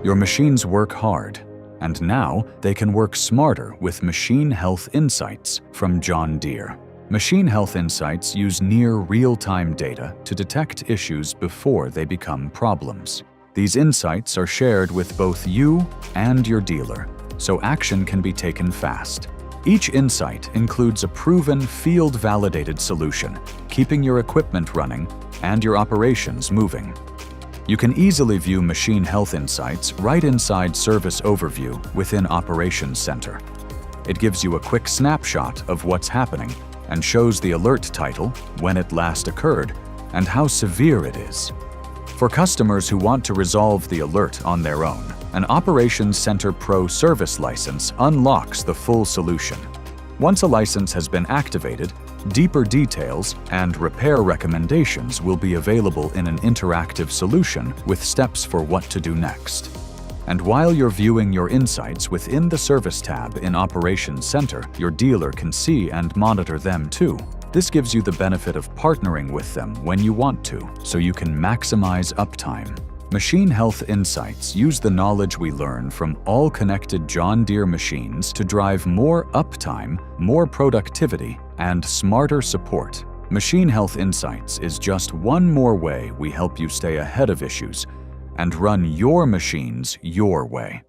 Your machines work hard, and now they can work smarter with Machine Health Insights from John Deere. Machine Health Insights use near real-time data to detect issues before they become problems. These insights are shared with both you and your dealer, so action can be taken fast. Each insight includes a proven field-validated solution, keeping your equipment running and your operations moving. You can easily view Machine Health Insights right inside Service Overview within Operations Center. It gives you a quick snapshot of what's happening and shows the alert title, when it last occurred, and how severe it is. For customers who want to resolve the alert on their own, an Operations Center Pro service license unlocks the full solution. Once a license has been activated, deeper details and repair recommendations will be available in an interactive solution with steps for what to do next. And while you're viewing your insights within the Service tab in Operations Center, your dealer can see and monitor them too. This gives you the benefit of partnering with them when you want to, so you can maximize uptime. Machine Health Insights use the knowledge we learn from all connected John Deere machines to drive more uptime, more productivity, and smarter support. Machine Health Insights is just one more way we help you stay ahead of issues and run your machines your way.